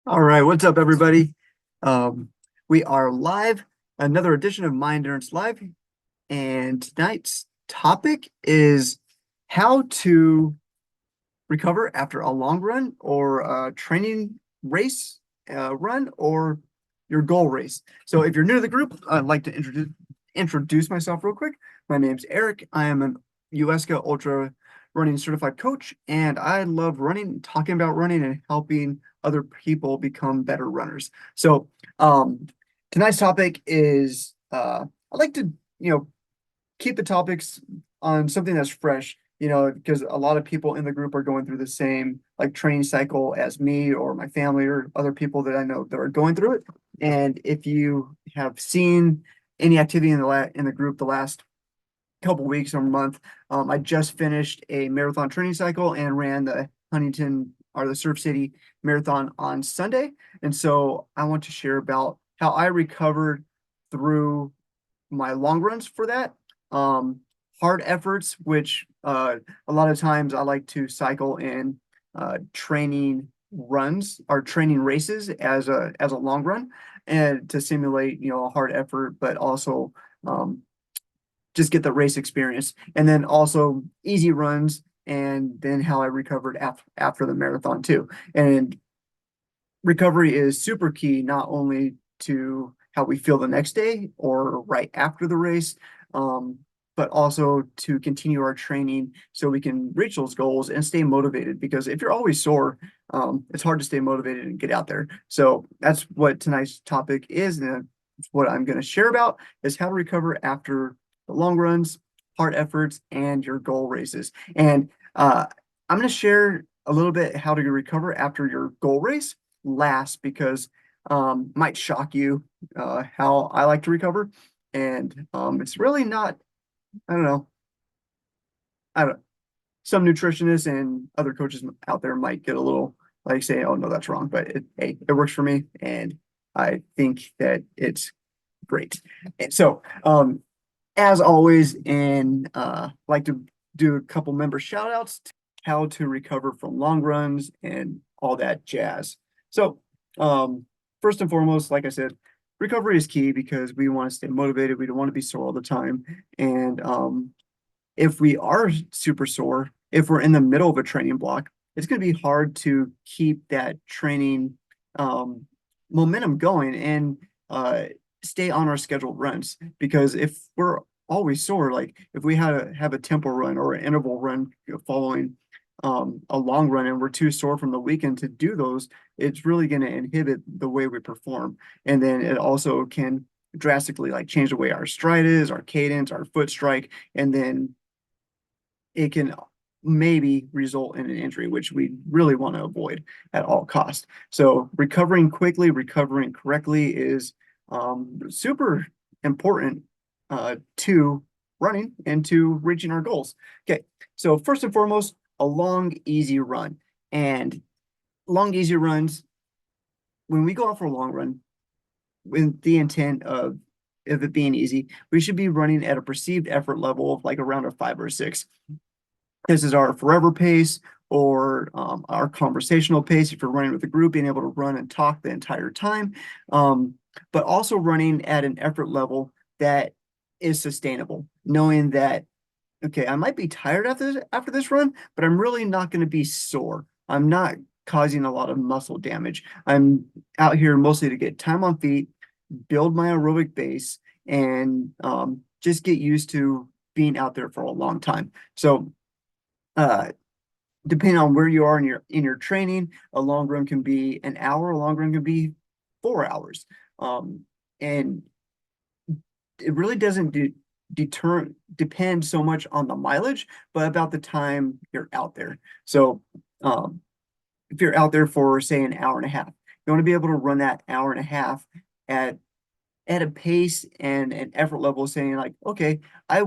All right, what's up, everybody? Um, we are live, another edition of Mind Endurance Live, and tonight's topic is how to recover after a long run or a training race run or your goal race. So, if you're new to the group, I'd like to introduce myself real quick. My name's Eric. I am an USCA Ultra Running Certified Coach, and I love running, talking about running, and helping other people become better runners. So, um, tonight's topic is I like to, keep the topics on something that's fresh, because a lot of people in the group are going through the same like training cycle as me or my family or other people that I know that are going through it. And if you have seen any activity in the group the last couple weeks or month, I just finished a marathon training cycle and ran the Huntington or the Surf City Marathon on Sunday. And so I want to share about how I recovered through my long runs for that. Um, Hard efforts, which a lot of times I like to cycle in training runs or training races as a long run and to simulate, a hard effort, but also um, just get the race experience. And then also easy runs and then how I recovered after the marathon too. And recovery is super key, not only to how we feel the next day or right after the race, um, but also to continue our training so we can reach those goals and stay motivated. Because if you're always sore, it's hard to stay motivated and get out there. So that's what tonight's topic is, and what I'm going to share about is how to recover after the long runs, hard efforts, and your goal races. And I'm going to share a little bit how to recover after your goal race last because might shock you how I like to recover. And it's really not, I don't know, I don't some nutritionists and other coaches out there might get a little like say, oh no, that's wrong. But hey, it works for me. And I think that it's great. And so as always, and like to do a couple member shout outs, how to recover from long runs and all that jazz. So, um, first and foremost, like I said, recovery is key because we want to stay motivated. We don't want to be sore all the time. And if we are super sore, if we're in the middle of a training block, it's going to be hard to keep that training um, momentum going and uh, stay on our scheduled runs. Because if we're always sore, like if we have a tempo run or an interval run following a long run and we're too sore from the weekend to do those, it's really going to inhibit the way we perform. And then it also can drastically like change the way our stride is, our cadence, our foot strike, and then it can maybe result in an injury, which we really want to avoid at all costs. So recovering quickly, recovering correctly is super important to running and to reaching our goals. Okay, so first and foremost, a long, easy run. And long, easy runs, when we go out for a long run, with the intent of it being easy, we should be running at a perceived effort level of like around a 5 or 6. This is our forever pace or our conversational pace. If you're running with a group, being able to run and talk the entire time, but also running at an effort level that is sustainable, knowing that, okay, I might be tired after this run, but I'm really not going to be sore. I'm not causing a lot of muscle damage. I'm out here mostly to get time on feet, build my aerobic base, and just get used to being out there for a long time. So uh, depending on where you are in your training, a long run can be an hour, a long run can be 4 hours. And it really doesn't depend so much on the mileage, but about the time you're out there. So if you're out there for say an hour and a half, you want to be able to run that hour and a half at at a pace and an effort level saying like, okay, I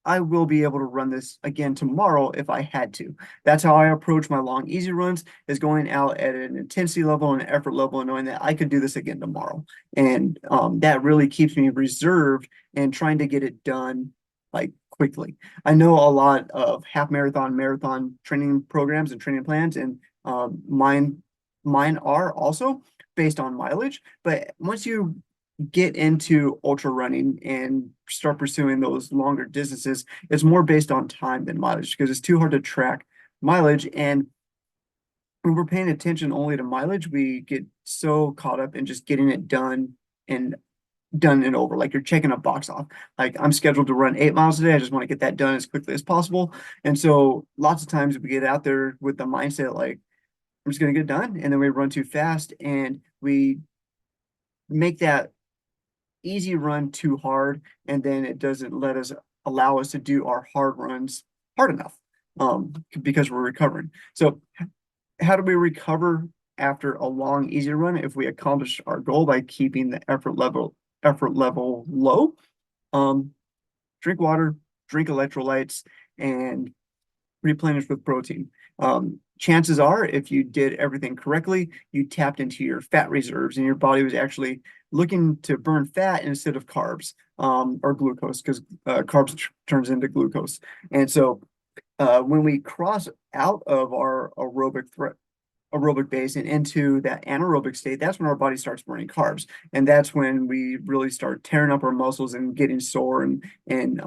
I will be able to run this again tomorrow if I had to. That's how I approach my long, easy runs is going out at an intensity level and an effort level and knowing that I could do this again tomorrow. And that really keeps me reserved and trying to get it done like quickly. I know a lot of half marathon, marathon training programs and training plans, and mine mine are also based on mileage. But once you get into ultra running and start pursuing those longer distances, it's more based on time than mileage because it's too hard to track mileage. And when we're paying attention only to mileage, we get so caught up in just getting it and done and over. Like you're checking a box off. Like I'm scheduled to run 8 miles a day. I just want to get that done as quickly as possible. And so lots of times we get out there with the mindset like I'm just going to get it done, and then we run too fast and we make that easy run too hard, and then it doesn't let us allow us to do our hard runs hard enough because we're recovering. So how do we recover after a long easy run if we accomplish our goal by keeping the effort level low? Um, Drink water, drink electrolytes, and replenish with protein. Chances are, if you did everything correctly, you tapped into your fat reserves and your body was actually looking to burn fat instead of carbs or glucose because carbs turns into glucose. And so when we cross out of our aerobic base and into that anaerobic state, that's when our body starts burning carbs. And that's when we really start tearing up our muscles and getting sore and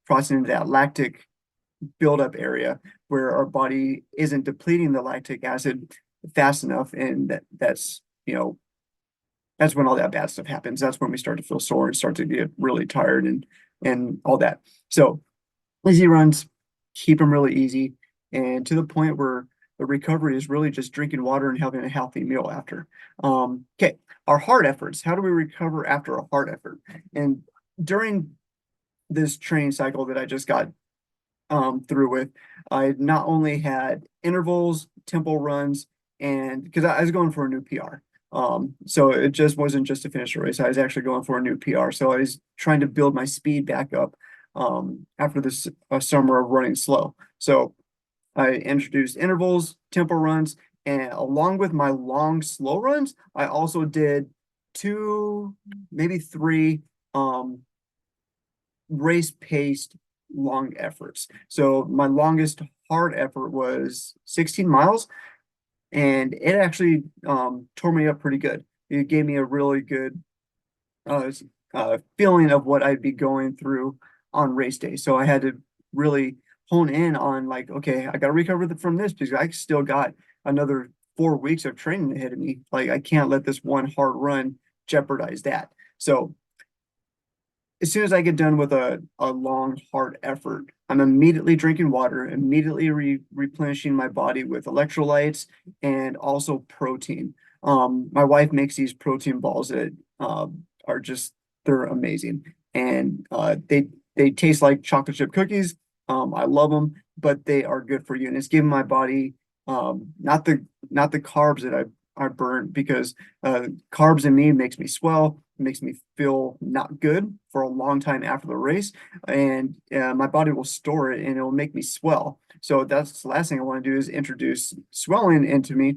crossing into that lactic buildup area where our body isn't depleting the lactic acid fast enough. And that's when all that bad stuff happens. That's when we start to feel sore and start to get really tired and all that. So easy runs, keep them really easy and to the point where the recovery is really just drinking water and having a healthy meal after. Okay, our hard efforts. How do we recover after a hard effort? And during this training cycle that I just got through with, I not only had intervals, tempo runs, and because I was going for a new PR. So it just wasn't just to finish a race. I was actually going for a new PR. So I was trying to build my speed back up after this summer of running slow. So I introduced intervals, tempo runs, and along with my long, slow runs, I also did two, maybe three race paced long efforts. So my longest hard effort was 16 miles, and it actually tore me up pretty good. It gave me a really good uh, feeling of what I'd be going through on race day. So I had to really hone in on like, okay, I got to recover from this because I still got another 4 weeks of training ahead of me. Like I can't let this one hard run jeopardize that. So as soon as I get done with a long, hard effort, I'm immediately drinking water, immediately replenishing my body with electrolytes and also protein. My wife makes these protein balls that are just they're amazing, and they taste like chocolate chip cookies. I love them, but they are good for you, and it's giving my body not the carbs that I burn because carbs in me makes me swell, makes me feel not good for a long time after the race, and my body will store it and it will make me swell. So that's the last thing I want to do is introduce swelling into me,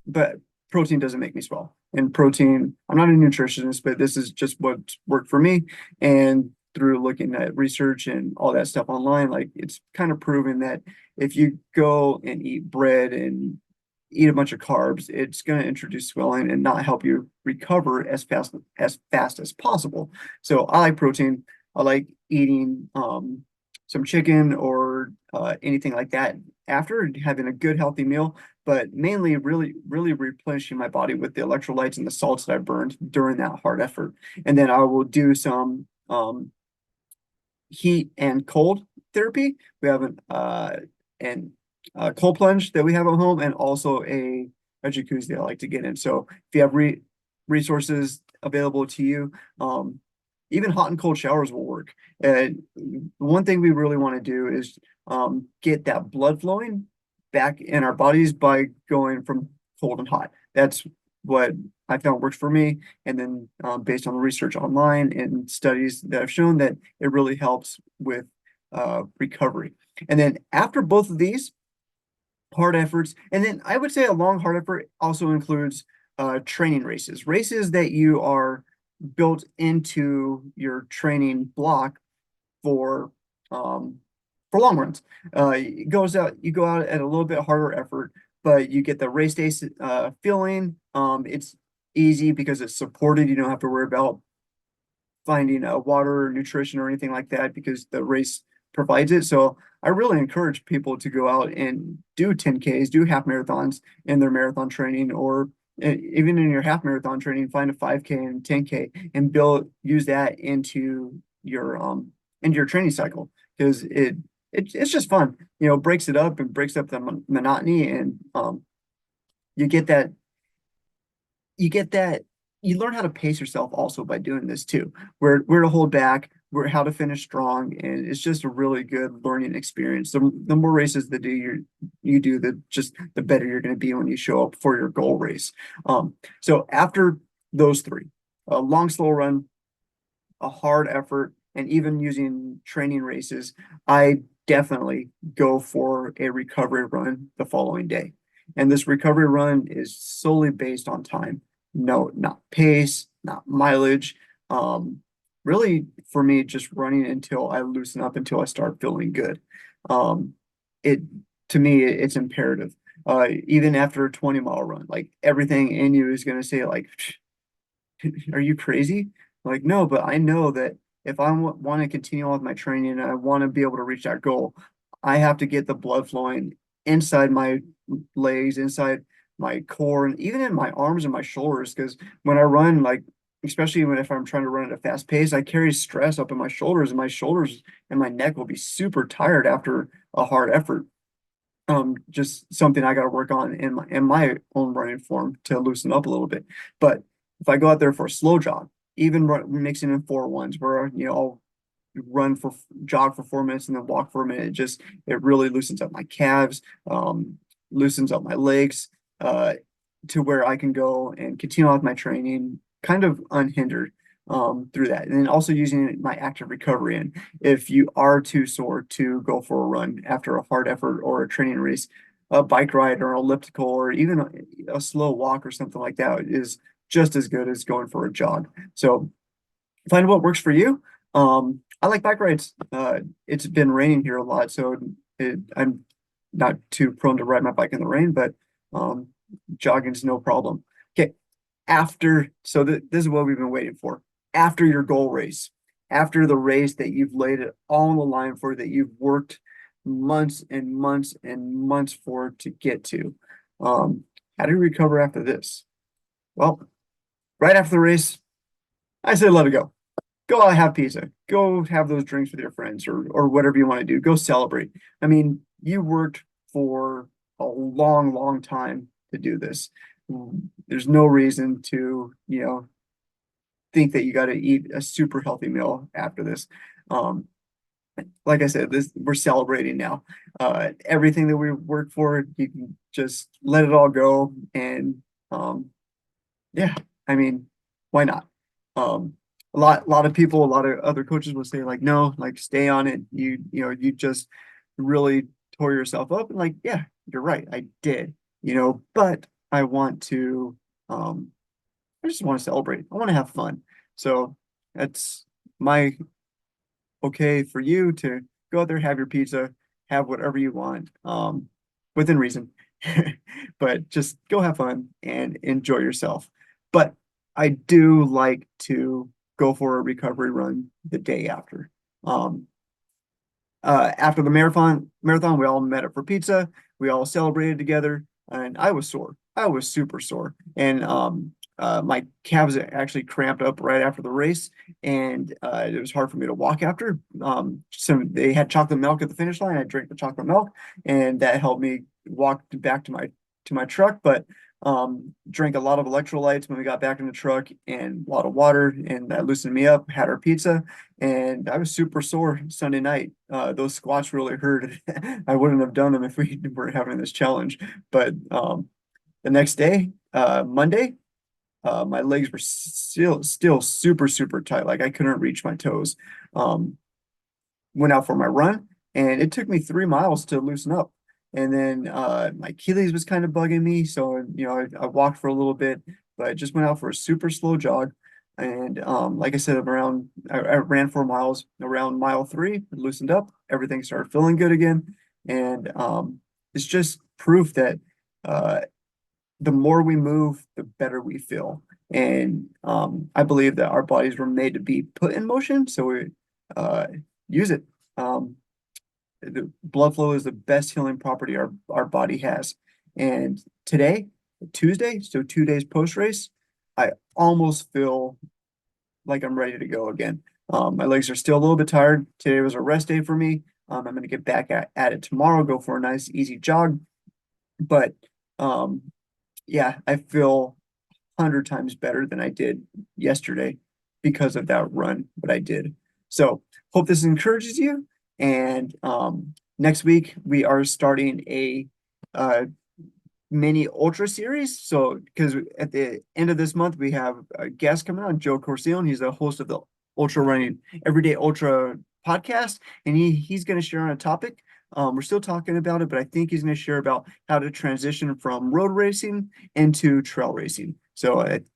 but protein doesn't make me swell. And protein, I'm not a nutritionist, but this is just what worked for me. And through looking at research and all that stuff online, like it's kind of proven that if you go and eat bread and eat a bunch of carbs, it's going to introduce swelling and not help you recover as fast as possible. So I like protein. I like eating some chicken or anything like that after having a good healthy meal, but mainly really replenishing my body with the electrolytes and the salts that I burned during that hard effort. And then I will do some heat and cold therapy. We have an cold plunge that we have at home, and also a jacuzzi that I like to get in. So if you have resources available to you, even hot and cold showers will work. And one thing we really want to do is get that blood flowing back in our bodies by going from cold and hot. That's what I found works for me. And then based on the research online and studies that have shown that it really helps with recovery. And then after both of these hard efforts, and then I would say a long hard effort also includes training races that you are built into your training block for um, for long runs. You go out at a little bit harder effort, but you get the race day feeling. It's easy because it's supported. You don't have to worry about finding water or nutrition or anything like that because the race provides it. So I really encourage people to go out and do 10Ks, do half marathons in their marathon training, or even in your half marathon training, find a 5K and 10K and use that into your training cycle because it's just fun. Breaks it up and breaks up the monotony, and you get that you get that you learn how to pace yourself also by doing this too. Where to hold back, where how to finish strong, and it's just a really good learning experience. The more races that you do, the better you're going to be when you show up for your goal race. So after those three, a long slow run, a hard effort, and even using training races, I definitely go for a recovery run the following day. And this recovery run is solely based on time. No, not pace, not mileage. Really, for me, just running until I loosen up, until I start feeling good. Um, it to me, it's imperative. Even after a 20-mile run, like everything in you is going to say, like, are you crazy? Like, no, but I know that if I want to continue on with my training and I want to be able to reach that goal, I have to get the blood flowing inside my legs, inside my core, and even in my arms and my shoulders. Because when I run, like, especially if I'm trying to run at a fast pace, I carry stress up in my shoulders and my neck will be super tired after a hard effort. Just something I got to work on in my own running form to loosen up a little bit. But if I go out there for a slow jog, even mixing in 4 1s where I'll run for jog for 4 minutes and then walk for a minute, it really loosens up my calves, loosens up my legs, to where I can go and continue on with my training kind of unhindered through that. And then also using my active recovery. And if you are too sore to go for a run after a hard effort or a training race, a bike ride or elliptical or even a slow walk or something like that is just as good as going for a jog. So find what works for you. I like bike rides. It's been raining here a lot, so I'm not too prone to ride my bike in the rain, but um, jogging's no problem. Okay, this is what we've been waiting for. After your goal race, after the race that you've laid it all on the line for, that you've worked months and months and months for to get to. How do you recover after this? Well, right after the race, I say let it go. Go out, have pizza. Go have those drinks with your friends or whatever you want to do. Go celebrate. I mean, you worked for a long, long time to do this. There's no reason to, think that you got to eat a super healthy meal after this. Um, like I said, we're celebrating now. Everything that we worked for, you can just let it all go. And yeah, I mean, why not? A lot of people, a lot of other coaches will say like, no, like stay on it. You just really tore yourself up. And like, yeah, you're right, I did. But um, I just want to celebrate. I want to have fun. So that's my okay for you to go out there, have your pizza, have whatever you want, within reason. But just go have fun and enjoy yourself. But I do like to go for a recovery run the day after. Um, after the marathon, we all met up for pizza. We all celebrated together, and I was sore. I was super sore, and my calves actually cramped up right after the race, and it was hard for me to walk after. So they had chocolate milk at the finish line. I drank the chocolate milk, and that helped me walk back to my truck. But drank a lot of electrolytes when we got back in the truck, and a lot of water, and that loosened me up. Had our pizza, and I was super sore Sunday night. Those squats really hurt. I wouldn't have done them if we were having this challenge. But the next day, Monday, my legs were still super, super tight. Like I couldn't reach my toes. Um, Went out for my run, and it took me 3 miles to loosen up. And then my Achilles was kind of bugging me, so I walked for a little bit, but I just went out for a super slow jog. And like I said, I ran 4 miles. Around mile 3, it loosened up. Everything started feeling good again, and it's just proof that uh, the more we move, the better we feel. And I believe that our bodies were made to be put in motion, so we uh, use it. Um, the blood flow is the best healing property our body has. And today, Tuesday, so 2 days post race, I almost feel like I'm ready to go again. My legs are still a little bit tired. Today was a rest day for me. I'm going to get back at it tomorrow, go for a nice easy jog. But um, yeah, I feel 100 times better than I did yesterday because of that run that I did. So hope this encourages you. And next week we are starting a uh, mini ultra series. So because at the end of this month we have a guest coming on, Joe Corcion. He's the host of the Ultra Running Everyday Ultra podcast, and he's going to share on a topic. We're still talking about it, but I think he's going to share about how to transition from road racing into trail racing. So it's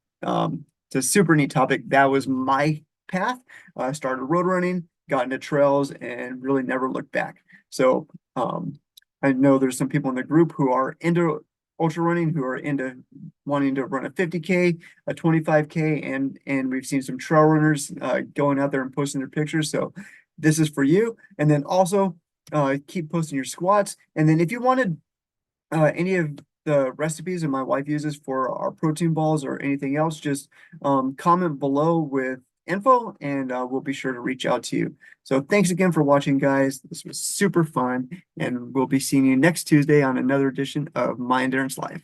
a super neat topic. That was my path. I started road running, got into trails, and really never looked back. So I know there's some people in the group who are into ultra running, who are into wanting to run a 50K, a 25K, and we've seen some trail runners going out there and posting their pictures. So this is for you. And then also keep posting your squats. And then if you wanted any of the recipes that my wife uses for our protein balls or anything else, just comment below with info and we'll be sure to reach out to you. So thanks again for watching, guys. This was super fun, and we'll be seeing you next Tuesday on another edition of My Endurance Life.